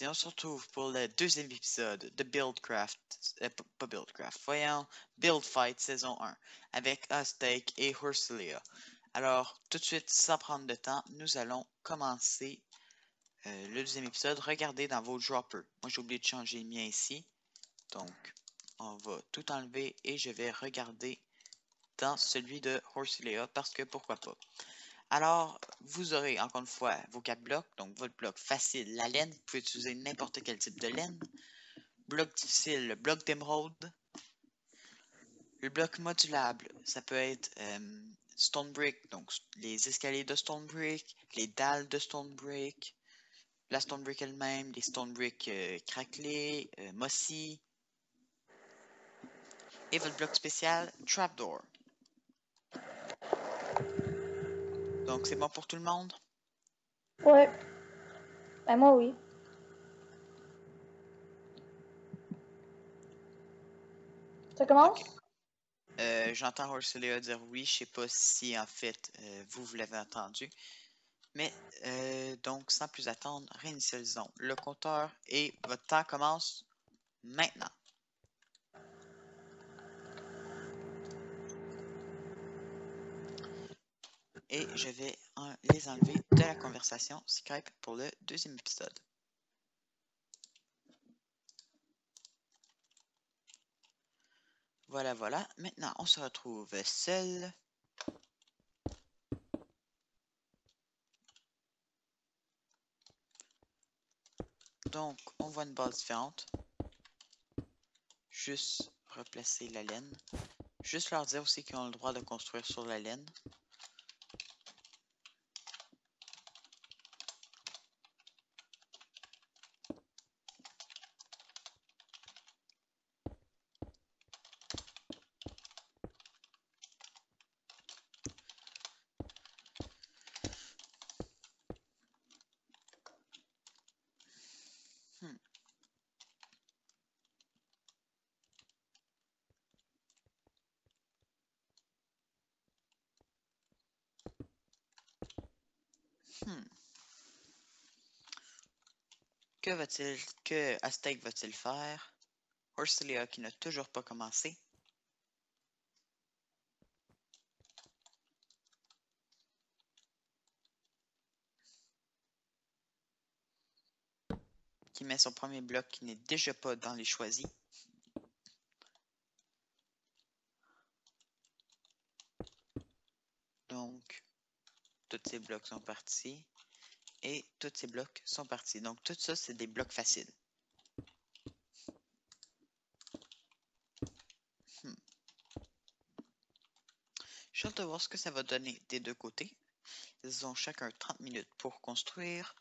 on se retrouve pour le deuxième épisode de Buildcraft, pas Buildcraft, voyons, Build Fight saison 1, avec Aztec et Ursulia. Alors, tout de suite, sans prendre de temps, nous allons commencer le deuxième épisode. Regardez dans vos droppers. Moi, j'ai oublié de changer le mien ici. Donc, on va tout enlever et je vais regarder dans celui de Ursulia parce que pourquoi pas. Alors, vous aurez encore une fois vos 4 blocs. Donc, votre bloc facile, la laine. Vous pouvez utiliser n'importe quel type de laine. Bloc difficile, le bloc d'émeraude. Le bloc modulable, ça peut être stone brick, donc les escaliers de stone brick, les dalles de stone brick, la stone brick elle-même, les stone brick craquelés, mossy. Et votre bloc spécial, trapdoor. Donc, c'est bon pour tout le monde? Ouais. Ben, moi, oui. Ça commence? Ok. J'entends Ursulia dire oui. Je sais pas si, en fait, vous l'avez entendu. Mais, donc, sans plus attendre, réinitialisons le compteur et votre temps commence maintenant. Et je vais les enlever de la conversation Skype pour le deuxième épisode. Voilà, voilà. Maintenant, on se retrouve seul. Donc, on voit une base différente. Juste replacer la laine. Juste leur dire aussi qu'ils ont le droit de construire sur la laine. Hmm. Hmm. Que Aztec va-t-il faire? Ursulia qui n'a toujours pas commencé. Qui met son premier bloc qui n'est déjà pas dans les choisis. Donc, tous ces blocs sont partis. Et tous ces blocs sont partis. Donc, tout ça, c'est des blocs faciles. J'ai hâte de voir ce que ça va donner des deux côtés. Ils ont chacun 30 minutes pour construire.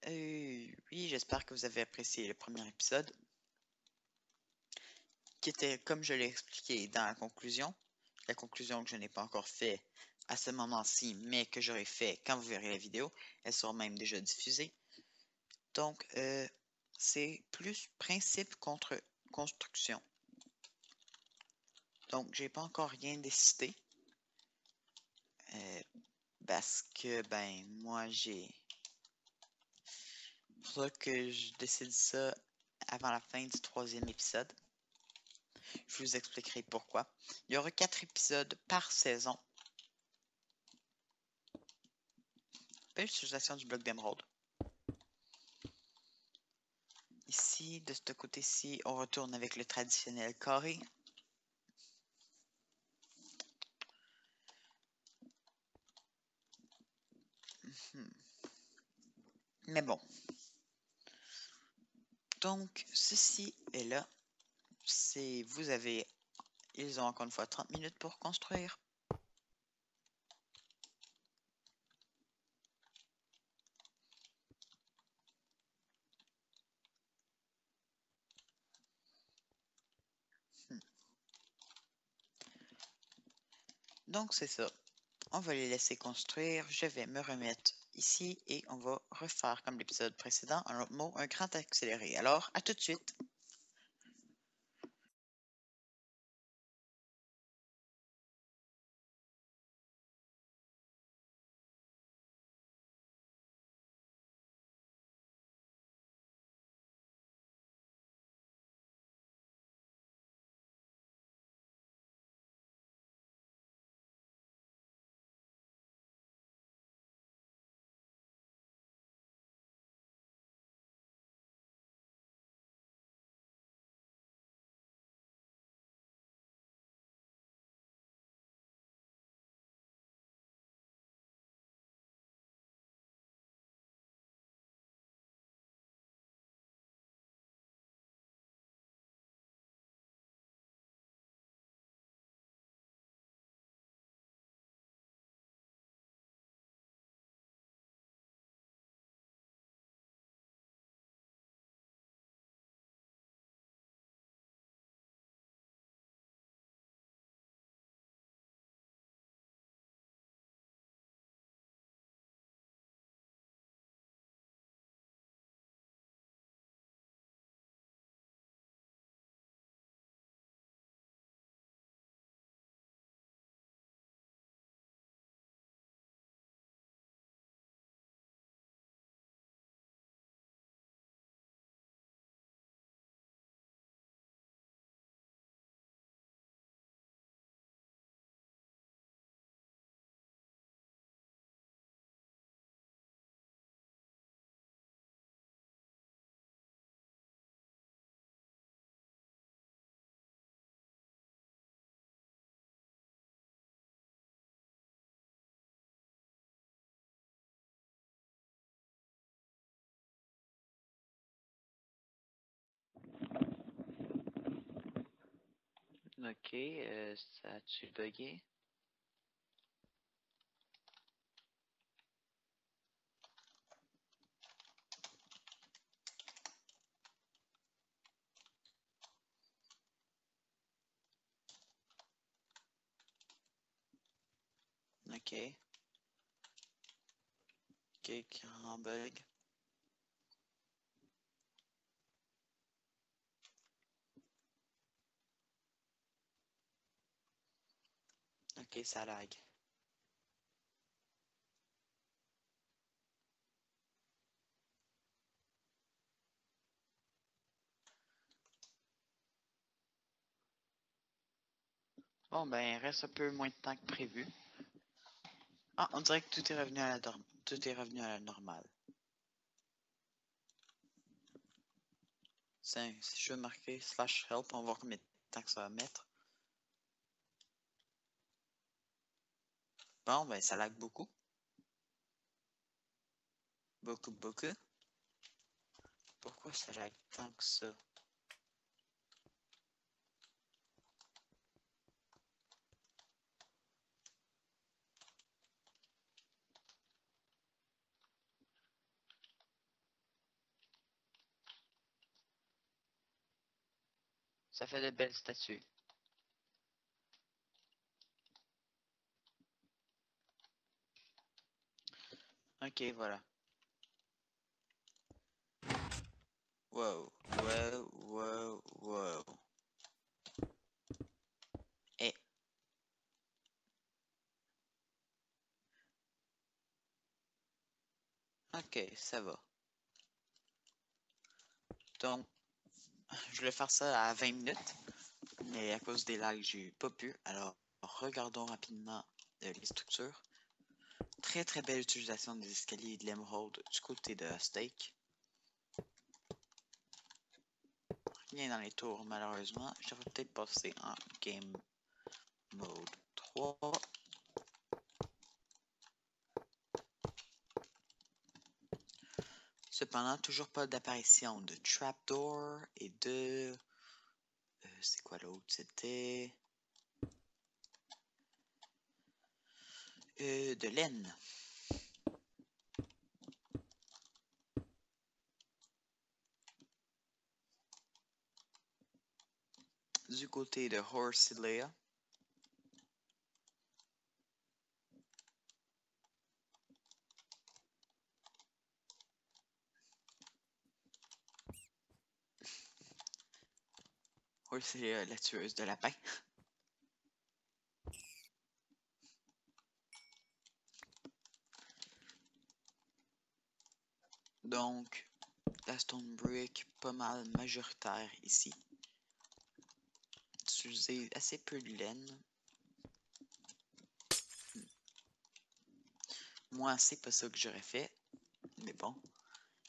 Oui, j'espère que vous avez apprécié le premier épisode. Qui était, comme je l'ai expliqué dans la conclusion que je n'ai pas encore fait à ce moment-ci, mais que j'aurai fait quand vous verrez la vidéo. Elle sera même déjà diffusée. Donc, c'est plus principe contre construction. Donc, j'ai pas encore rien décidé. Parce que, ben, moi, il faudra que je décide ça avant la fin du troisième épisode. Je vous expliquerai pourquoi. Il y aura 4 épisodes par saison. Belle utilisation du bloc d'émeraude. Ici, de ce côté-ci, on retourne avec le traditionnel carré. Mais bon. Donc, ceci est là. Ils ont encore une fois 30 minutes pour construire. Donc, c'est ça. On va les laisser construire. Je vais me remettre ici et on va refaire comme l'épisode précédent, un autre mot, un grand accéléré. Alors, à tout de suite. Ok, ça a-tu bugué? Ok. Ok, grand bug. Ok, ça lag. Bon, ben, il reste un peu moins de temps que prévu. Ah, on dirait que tout est revenu à tout est revenu à la normale. Si je veux marquer /help, on va voir combien de temps que ça va mettre. Bon, ben, ça lag beaucoup. Beaucoup. Pourquoi ça lag tant que ça? Ça fait de belles statues. Ok, voilà. Wow. Eh. Ok, ça va. Donc, je vais faire ça à 20 minutes, mais à cause des lags, j'ai pas pu. Alors, regardons rapidement les structures. Très belle utilisation des escaliers et de l'émeraude du côté de Steak. Rien dans les tours, malheureusement. Je devrais peut-être passer en Game Mode 3. Cependant, toujours pas d'apparition de Trapdoor et de... c'est quoi l'autre? C'était... de laine. Du côté de Horsilea. Horsilea, la tueuse de lapin. Donc, la Stone Brick, pas mal majoritaire ici. Utiliser assez peu de laine. Moi, c'est pas ça que j'aurais fait. Mais bon,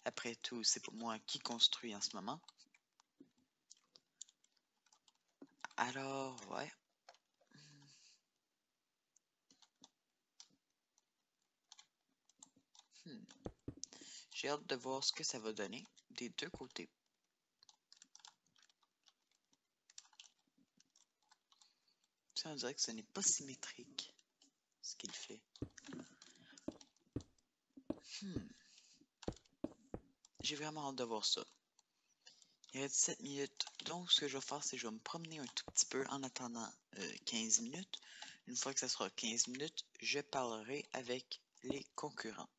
après tout, c'est pas moi qui construis en ce moment. Alors, ouais. J'ai hâte de voir ce que ça va donner des deux côtés. Ça, on dirait que ce n'est pas symétrique, ce qu'il fait. J'ai vraiment hâte de voir ça. Il reste 7 minutes, donc ce que je vais faire, c'est que je vais me promener un tout petit peu en attendant 15 minutes. Une fois que ça sera 15 minutes, je parlerai avec les concurrents.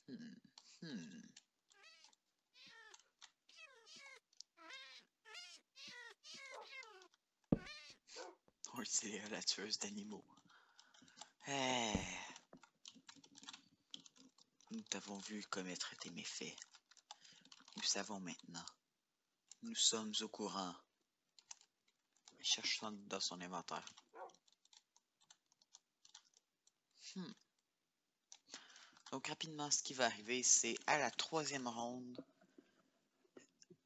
Hmm. Horselia, la tueuse d'animaux. Nous t'avons vu commettre tes méfaits. Nous savons maintenant. Nous sommes au courant. Cherche dans son inventaire. Donc rapidement, ce qui va arriver, c'est à la troisième ronde.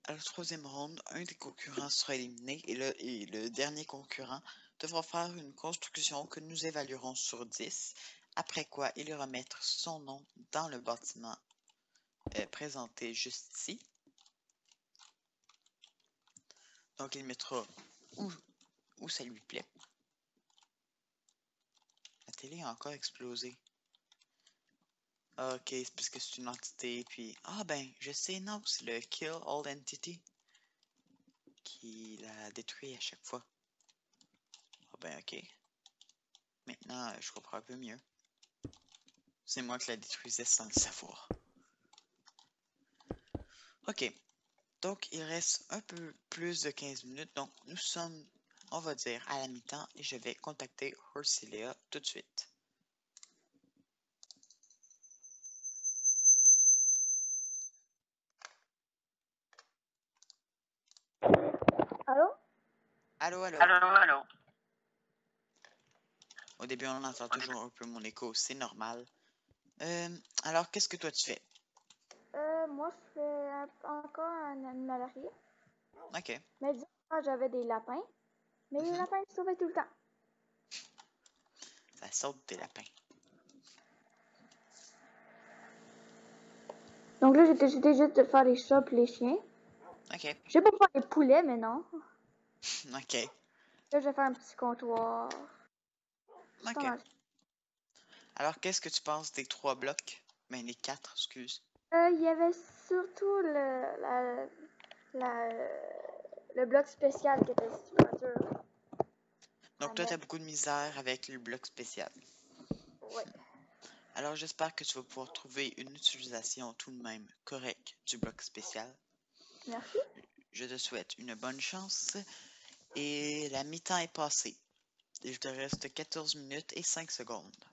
À la troisième ronde, un des concurrents sera éliminé et le dernier concurrent devra faire une construction que nous évaluerons sur 10, après quoi il ira mettre son nom dans le bâtiment présenté juste ici. Donc il mettra où ça lui plaît. La télé a encore explosé. Ok, c'est parce que c'est une entité, puis... Ah ben, je sais, non, c'est le Kill All Entity qui la détruit à chaque fois. Ah ben, ok. Maintenant, je comprends un peu mieux. C'est moi qui la détruisais sans le savoir. Ok, donc il reste un peu plus de 15 minutes, donc nous sommes, on va dire, à la mi-temps, et je vais contacter Horselia tout de suite. Allô? Allô, allô. Allô? Au début, on entend toujours un peu mon écho, c'est normal. Alors, qu'est-ce que toi tu fais? Moi, je fais encore un animalerie. Ok. Mais disons que j'avais des lapins. Mais les lapins, ils se sauvaient tout le temps. Ça saute des lapins. Donc là, j'ai décidé juste de faire les chats et les chiens. Ok. Je sais pas faire les poulets, mais non. Ok. Là, je vais faire un petit comptoir. C'est pas Ok. mal. Alors, qu'est-ce que tu penses des 3 blocs? Ben, les 4, excuse. Il y avait surtout le bloc spécial qui était super dur Donc, à toi, tu as mettre. beaucoup de misère avec le bloc spécial. Ouais. Alors, j'espère que tu vas pouvoir trouver une utilisation tout de même correcte du bloc spécial. Merci. Je te souhaite une bonne chance. Et la mi-temps est passée. Il te reste 14 minutes et 5 secondes.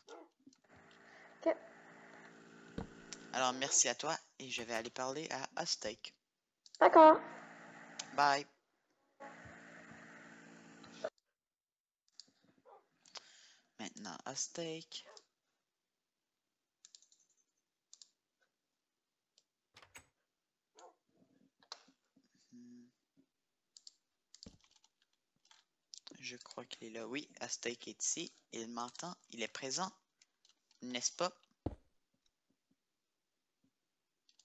Ok. Alors, merci à toi et je vais aller parler à Aztec. D'accord. Bye. Maintenant, Aztec. Je crois qu'il est là. Oui, Aztec est ici. Il m'entend. Il est présent. N'est-ce pas?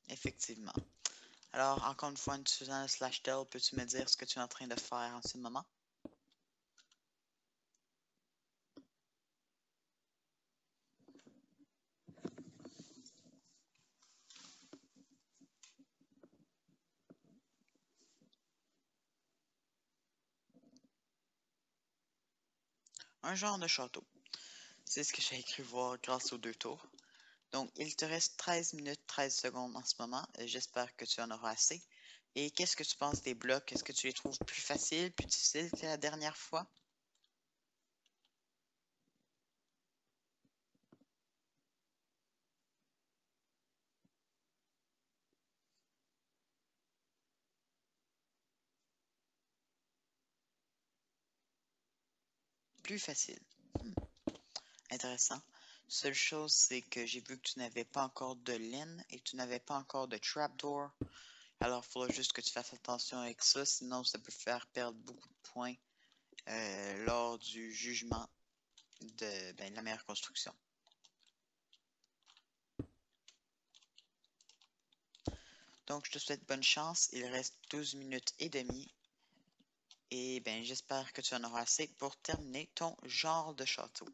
Effectivement. Alors, encore une fois, en utilisant le /tel, peux-tu me dire ce que tu es en train de faire en ce moment? Un genre de château. C'est ce que j'ai écrit voir grâce aux 2 tours. Donc, il te reste 13 minutes 13 secondes en ce moment. J'espère que tu en auras assez. Et qu'est-ce que tu penses des blocs? Est-ce que tu les trouves plus faciles, plus difficiles que la dernière fois? Plus facile. Intéressant. Seule chose, c'est que j'ai vu que tu n'avais pas encore de laine et tu n'avais pas encore de trapdoor. Alors, il faudra juste que tu fasses attention avec ça, sinon ça peut faire perdre beaucoup de points lors du jugement de la meilleure construction. Donc, je te souhaite bonne chance. Il reste 12 minutes et demie. Et ben, j'espère que tu en auras assez pour terminer ton genre de château.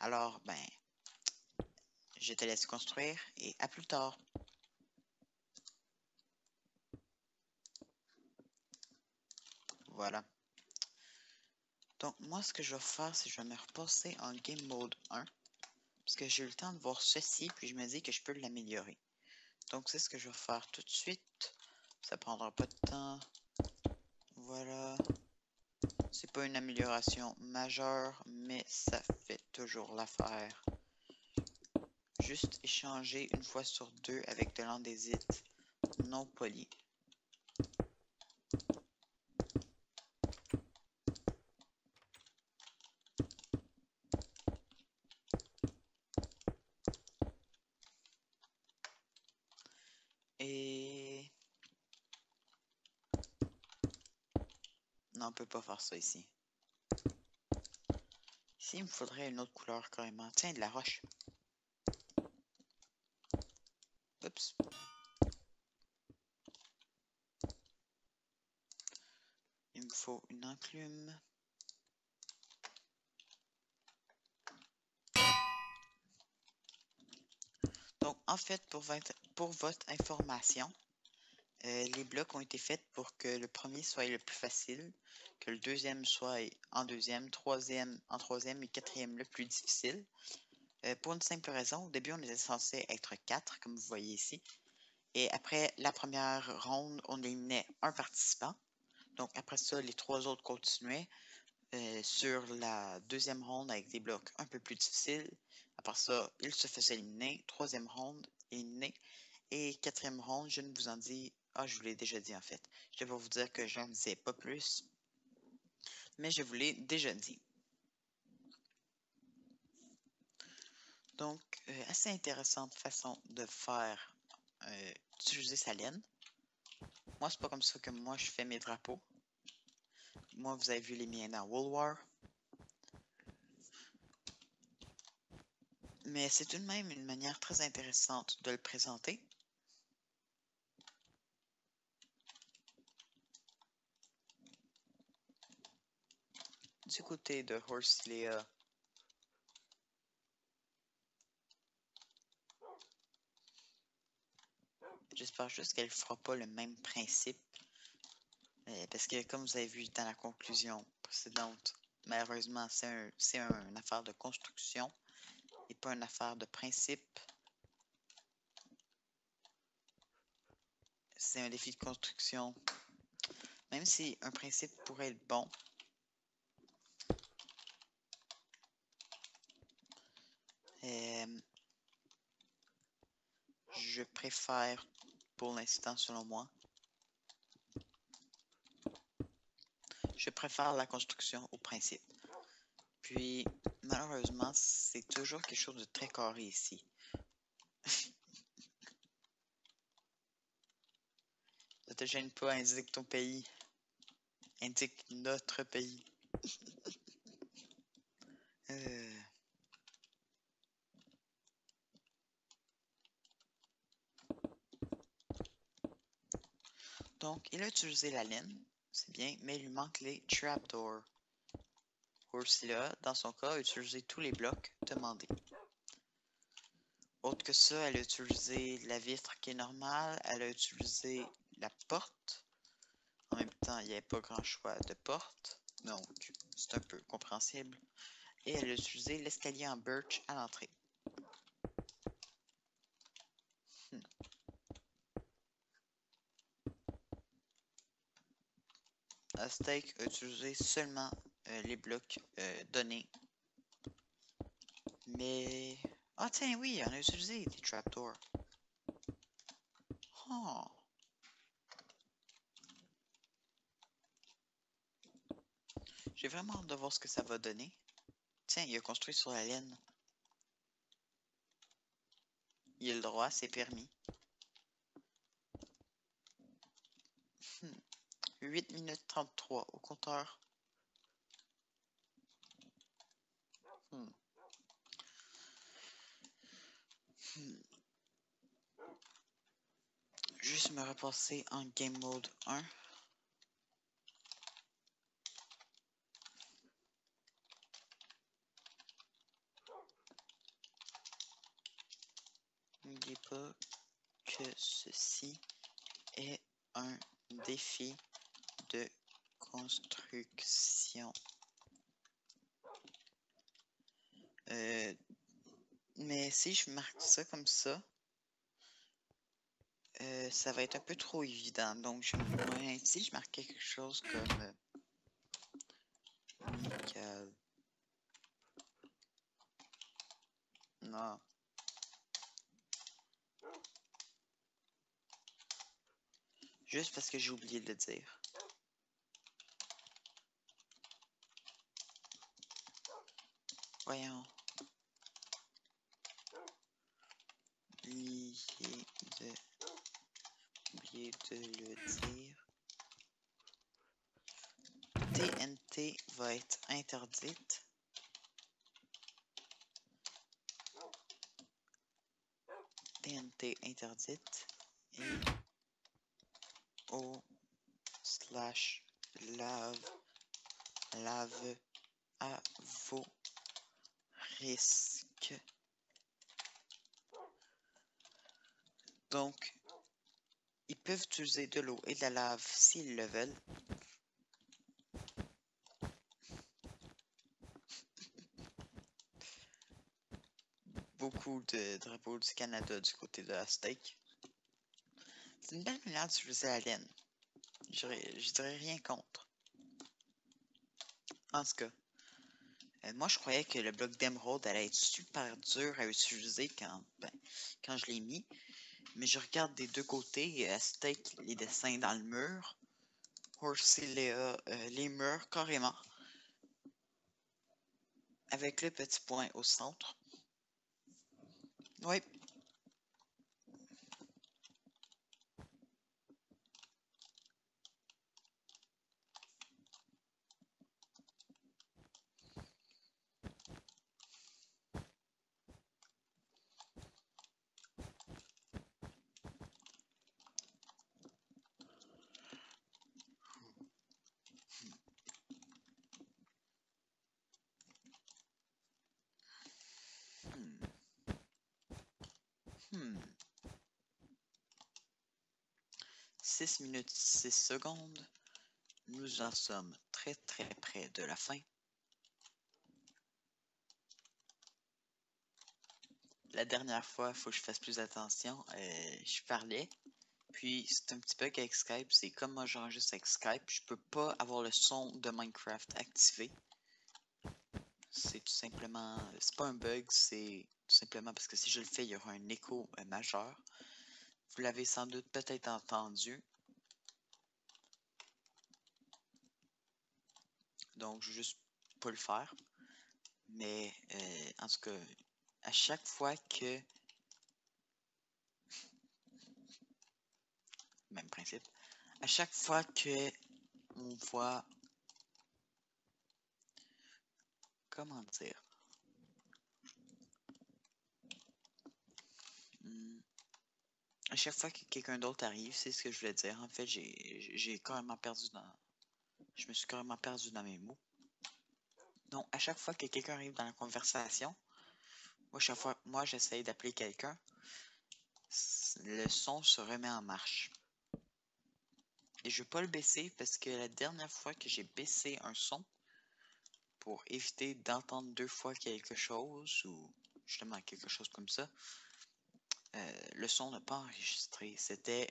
Alors, ben, je te laisse construire et à plus tard. Voilà. Donc, moi, ce que je vais faire, c'est que je vais me repasser en Game Mode 1. Parce que j'ai eu le temps de voir ceci, puis je me dis que je peux l'améliorer. Donc c'est ce que je vais faire tout de suite. Ça prendra pas de temps. Voilà. C'est pas une amélioration majeure, mais ça fait toujours l'affaire. Juste échanger une fois sur deux avec de l'andésite non poli. Et... non, on peut pas faire ça ici. Ici, il me faudrait une autre couleur carrément. Tiens, de la roche. Oups. Il me faut une enclume. Donc, en fait, pour votre information, les blocs ont été faits pour que le premier soit le plus facile, que le deuxième soit en deuxième, troisième en troisième et quatrième le plus difficile. Pour une simple raison, au début, on était censé être 4, comme vous voyez ici. Et après la première ronde, on éliminait un participant. Donc, après ça, les 3 autres continuaient sur la deuxième ronde avec des blocs un peu plus difficiles. Après ça, ils se faisaient éliminer. Troisième ronde, éliminé. Et quatrième ronde, je ne vous en dis... ah, je vous l'ai déjà dit en fait. Je vais vous dire que je n'en disais pas plus. Mais je vous l'ai déjà dit. Donc, assez intéressante façon de faire... utiliser sa laine. Moi, c'est pas comme ça que moi je fais mes drapeaux. Moi, vous avez vu les miens dans Wool War. Mais c'est tout de même une manière très intéressante de le présenter. Du côté de Horsilea, j'espère juste qu'elle ne fera pas le même principe. Parce que comme vous avez vu dans la conclusion précédente, malheureusement, c'est une affaire de construction et pas une affaire de principe. C'est un défi de construction. Même si un principe pourrait être bon, je préfère, pour l'instant, selon moi, je préfère la construction au principe. Puis, malheureusement, c'est toujours quelque chose de très carré ici. Ne te gêne pas, indique ton pays. Indique notre pays. Donc, il a utilisé la laine, c'est bien, mais il lui manque les trapdoors. Ursula, dans son cas, a utilisé tous les blocs demandés. Autre que ça, elle a utilisé la vitre qui est normale, elle a utilisé la porte. En même temps, il n'y avait pas grand choix de porte, donc c'est un peu compréhensible. Et elle a utilisé l'escalier en birch à l'entrée. Aztec a utilisé seulement les blocs donnés. Mais... ah tiens, oui, on a utilisé des trapdoors. Oh. J'ai vraiment hâte de voir ce que ça va donner. Tiens, il a construit sur la laine. Il a le droit, c'est permis. 8 minutes 33 au compteur. Juste me repasser en Game Mode 1. N'oubliez pas que ceci est un défi de construction. Mais si je marque ça comme ça, ça va être un peu trop évident. Donc, ici, je marquais quelque chose comme Michael. Non. Juste parce que j'ai oublié de le dire. Voyons. Oublié de le dire. TNT va être interdite. TNT interdite. Et O/lave à vos risques. Donc, ils peuvent utiliser de l'eau et de la lave s'ils le veulent. Beaucoup de drapeaux du Canada du côté de la steak. C'est une belle manière d'utiliser la laine. Je dirais rien contre. En tout cas, moi je croyais que le bloc d'émeraude allait être super dur à utiliser quand je l'ai mis. Mais je regarde des deux côtés, steak, les dessins dans le mur. Horsilea, les murs carrément. Avec le petit point au centre. Oui. Hmm. 6 minutes 6 secondes. Nous en sommes très très près de la fin. La dernière fois, il faut que je fasse plus attention. Je parlais. Puis c'est un petit bug avec Skype. C'est comme moi j'enregistre avec Skype. Je peux pas avoir le son de Minecraft activé. C'est tout simplement. C'est pas un bug, c'est tout simplement parce que si je le fais, il y aura un écho majeur. Vous l'avez sans doute peut-être entendu. Donc, je vais juste pas le faire. Mais en tout cas, à chaque fois que. Même principe. À chaque fois que on voit. Comment dire? À chaque fois que quelqu'un d'autre arrive, c'est ce que je voulais dire. En fait, j'ai carrément perdu dans. Je me suis carrément perdu dans mes mots. Donc, à chaque fois que quelqu'un arrive dans la conversation, moi j'essaye d'appeler quelqu'un, le son se remet en marche. Et je ne vais pas le baisser parce que la dernière fois que j'ai baissé un son pour éviter d'entendre deux fois quelque chose ou justement quelque chose comme ça, le son n'a pas enregistré. C'était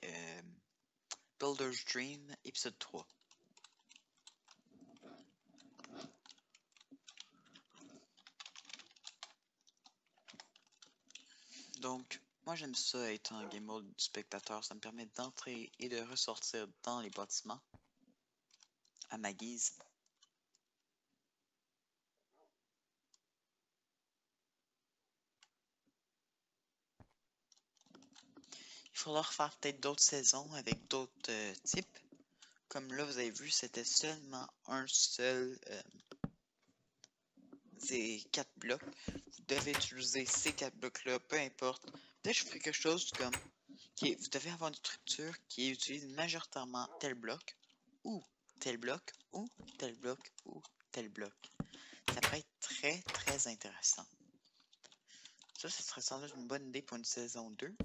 Builder's Dream, épisode 3. Donc, moi j'aime ça être en game mode du spectateur. Ça me permet d'entrer et de ressortir dans les bâtiments à ma guise. Il faudra refaire peut-être d'autres saisons avec d'autres types. Comme là, vous avez vu, c'était seulement un seul. C'est 4 blocs. Vous devez utiliser ces 4 blocs-là, peu importe. Peut-être que je ferai quelque chose comme. Okay, vous devez avoir une structure qui utilise majoritairement tel bloc, ou tel bloc, ou tel bloc, ou tel bloc. Ça pourrait être très très intéressant. Ça serait sans doute une bonne idée pour une saison 2.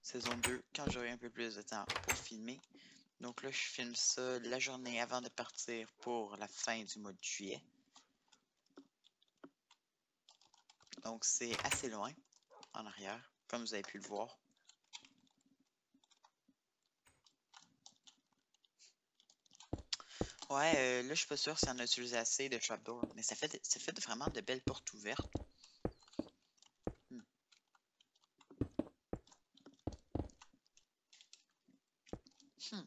Saison 2, quand j'aurai un peu plus de temps pour filmer. Donc là, je filme ça la journée avant de partir pour la fin du mois de juillet. Donc c'est assez loin. en arrière, comme vous avez pu le voir. Ouais, là, je suis pas sûr si on a utilisé assez de trapdoor, mais ça fait vraiment de belles portes ouvertes. Hmm.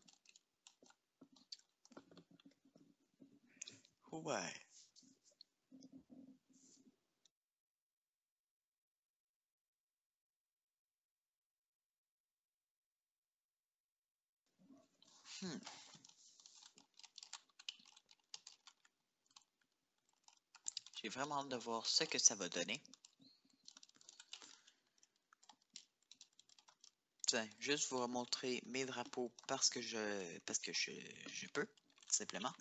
Ouais. Hmm. J'ai vraiment hâte de voir ce que ça va donner. Tiens, juste vous montrer mes drapeaux parce que je peux, simplement.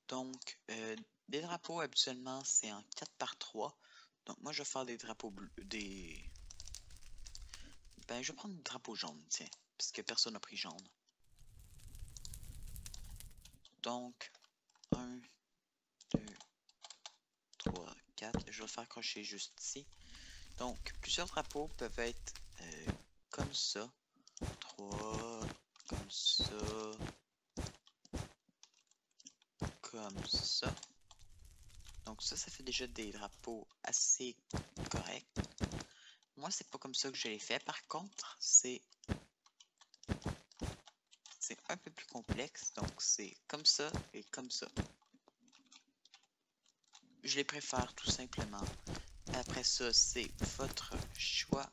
Donc, des drapeaux, habituellement, c'est en 4x3. Donc, moi, je vais faire des drapeaux bleus, Ben, je vais prendre des drapeaux jaunes, tiens, parce que personne n'a pris jaune. Donc, 1, 2, 3, 4. Je vais le faire accrocher juste ici. Donc, plusieurs drapeaux peuvent être comme ça. 3, comme ça. Comme ça. Donc ça fait déjà des drapeaux assez corrects. Moi, c'est pas comme ça que je les fais. Par contre, c'est un peu plus complexe. Donc c'est comme ça et comme ça. Je les préfère tout simplement. Après ça, c'est votre choix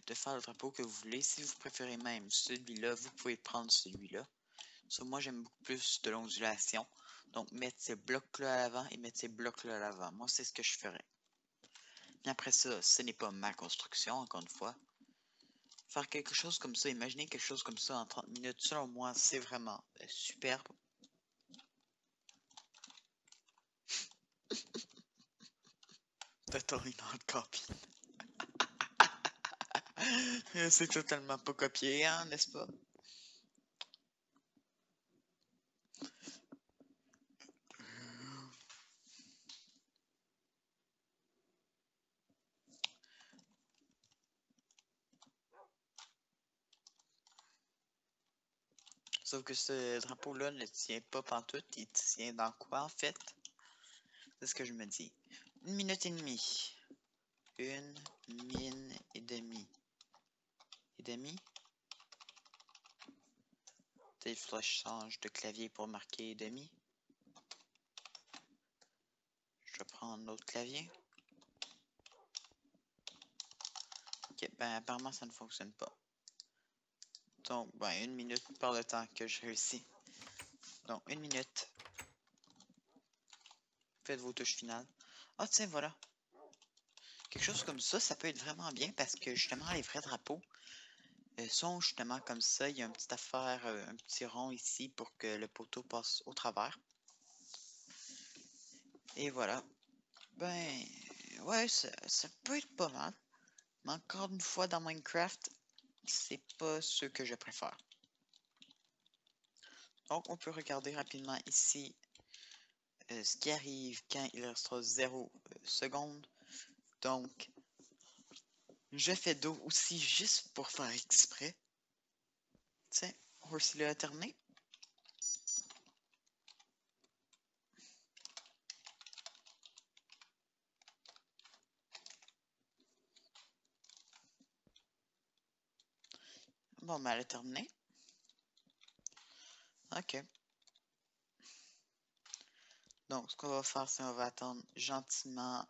de faire le drapeau que vous voulez. Si vous préférez même celui-là, vous pouvez prendre celui-là. Ça, moi, j'aime beaucoup plus de l'ondulation. Donc, mettre ces blocs-là à l'avant et mettre ces blocs-là à l'avant. Moi, c'est ce que je ferais. Et après ça, ce n'est pas ma construction, encore une fois. Faire quelque chose comme ça, imaginer quelque chose comme ça en 30 minutes, selon moi, c'est vraiment superbe. Totally not copy. C'est totalement pas copié, hein, n'est-ce pas? Sauf que ce drapeau-là ne tient pas pantoute, il tient dans quoi en fait? C'est ce que je me dis. 1 minute et demie. 1 minute et demie. Et demi? Peut-être qu'il faudrait que je change de clavier pour marquer demi. Je vais prendre un autre clavier. Ok, ben apparemment ça ne fonctionne pas. Donc, ben 1 minute par le temps que je réussis. Donc, 1 minute. Faites vos touches finales. Ah, tiens, voilà. Quelque chose comme ça peut être vraiment bien parce que justement, les vrais drapeaux sont justement comme ça. Il y a une petite affaire, un petit rond ici pour que le poteau passe au travers. Et voilà. Ben, ouais, ça peut être pas mal. Mais encore une fois, dans Minecraft, c'est pas ce que je préfère. Donc, on peut regarder rapidement ici ce qui arrive quand il restera 0 secondes. Donc, je fais d'eau aussi juste pour faire exprès. Tiens, Horsey a terminé. Bon, ben, elle a terminé. Ok. Donc, ce qu'on va faire, c'est qu'on va attendre gentiment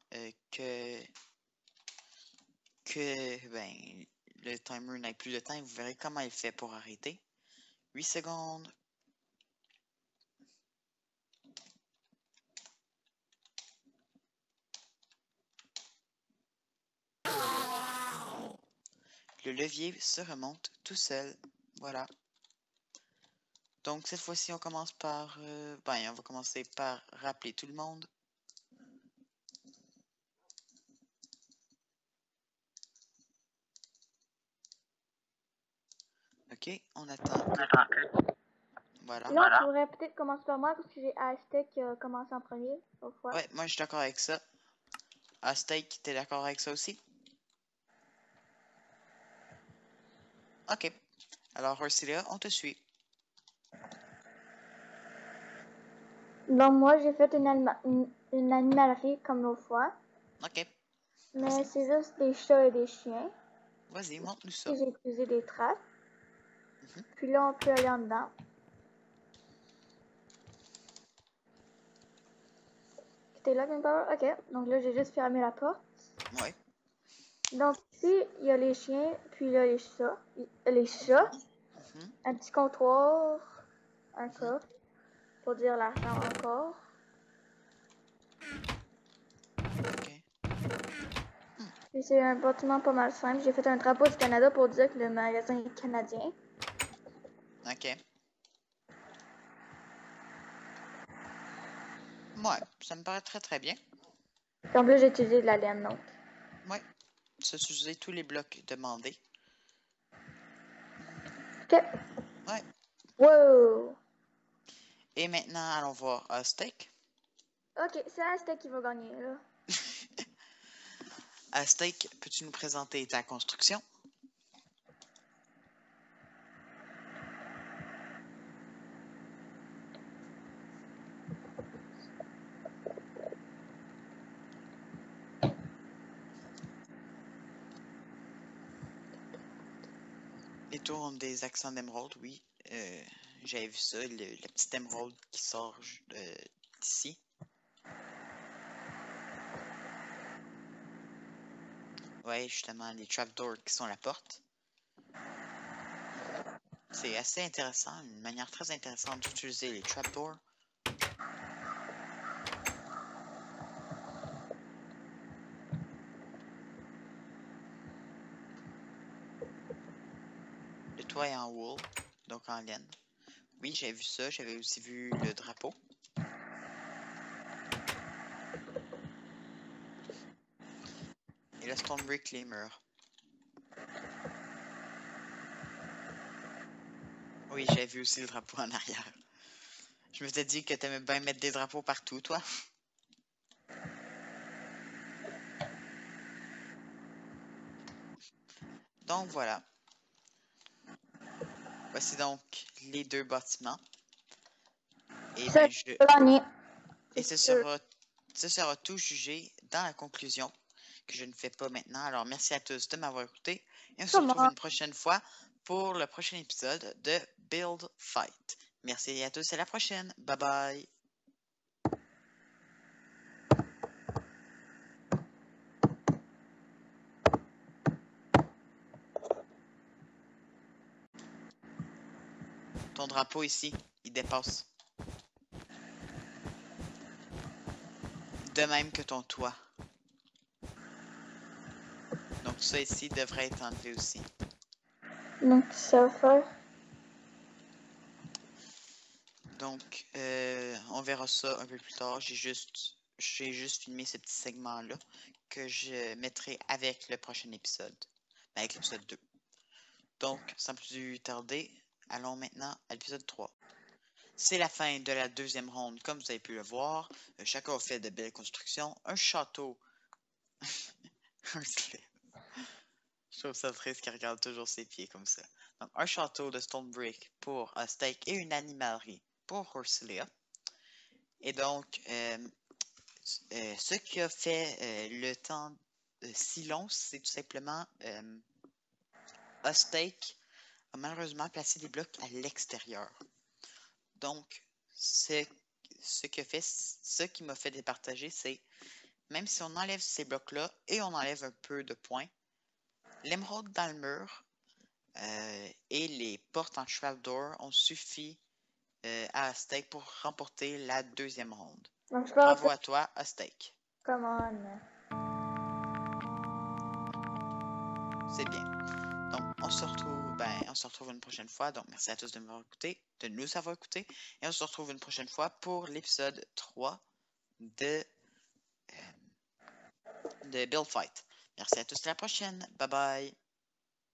que ben, le timer n'ait plus de temps. Vous verrez comment il fait pour arrêter. 8 secondes. Le levier se remonte tout seul. Voilà. Donc, cette fois-ci, on commence par... ben, on va commencer par rappeler tout le monde. Ok, on attend. Voilà. Sinon, tu pourrais peut-être commencer par moi parce que j'ai Aztec qui a commencé en premier, l'autre fois. Ouais, moi je suis d'accord avec ça. Aztec, t'es d'accord avec ça aussi? Ok. Alors, Ursilia, on te suit. Donc, moi, j'ai fait une animalerie comme l'autre fois. Ok. Mais c'est juste des chats et des chiens. Vas-y, montre-nous ça. Puis j'ai utilisé des traces. Mhm. Puis là, on peut aller en dedans. T'es là, Gunpowder? Ok. Donc là, j'ai juste fermé la porte. Ouais. Donc ici, il y a les chiens, puis là, les chats. Les chats. Mhm. Un petit comptoir. Un coffre. Pour dire l'argent encore. Ok. Puis c'est un bâtiment pas mal simple. J'ai fait un drapeau du Canada pour dire que le magasin est canadien. Ok. Ouais, ça me paraît très très bien. Puis en plus, j'ai utilisé de la laine, donc. Ouais. Tu as utilisé tous les blocs demandés. Ok. Ouais. Wow! Et maintenant, allons voir Aztec. Ok, c'est Aztec qui va gagner, là. Aztec, peux-tu nous présenter ta construction? Les tours ont des accents d'émeraude, oui. J'avais vu ça, le petit émeraude qui sort d'ici. Ouais, justement, les trapdoors qui sont la porte. C'est assez intéressant, une manière très intéressante d'utiliser les trapdoors. Le toit est en wool, donc en laine. Oui, j'avais vu ça, j'avais aussi vu le drapeau. Et le stone brick, les murs. Oui, j'avais vu aussi le drapeau en arrière. Je m'étais dit que t'aimais bien mettre des drapeaux partout, toi. Donc voilà. Voici donc les deux bâtiments. Et Ça, ben je vais gagner. et C'est sûr. ce sera tout jugé dans la conclusion que je ne fais pas maintenant. Alors merci à tous de m'avoir écouté et on se retrouve Comment? une prochaine fois pour le prochain épisode de Build Fight. Merci à tous et à la prochaine. Bye bye. Ton drapeau ici, il dépasse. De même que ton toit. Donc ça ici devrait être enlevé aussi. Donc, ça va faire. Donc on verra ça un peu plus tard. J'ai juste filmé ce petit segment-là que je mettrai avec le prochain épisode. Avec l'épisode 2. Donc, sans plus tarder, allons maintenant à l'épisode 3. C'est la fin de la deuxième ronde, comme vous avez pu le voir. Chacun a fait de belles constructions. Un château. Un slip. Je trouve ça triste qu'il regarde toujours ses pieds comme ça. Donc, un château de stone brick pour Aztec et une animalerie pour Ursilia. Et donc, ce qui a fait le temps si long, c'est tout simplement Aztec a malheureusement placé des blocs à l'extérieur. Donc, ce qui m'a fait départager, c'est même si on enlève ces blocs-là et on enlève un peu de points, l'émeraude dans le mur et les portes en trapdoor ont suffi à Aztec pour remporter la deuxième ronde. Donc, je Bravo peux à toi, Aztec. Come on. C'est bien. Donc, on se retrouve une prochaine fois. Donc, merci à tous de nous avoir écoutés. Et on se retrouve une prochaine fois pour l'épisode 3 de Build Fight. Merci à tous, à la prochaine. Bye bye.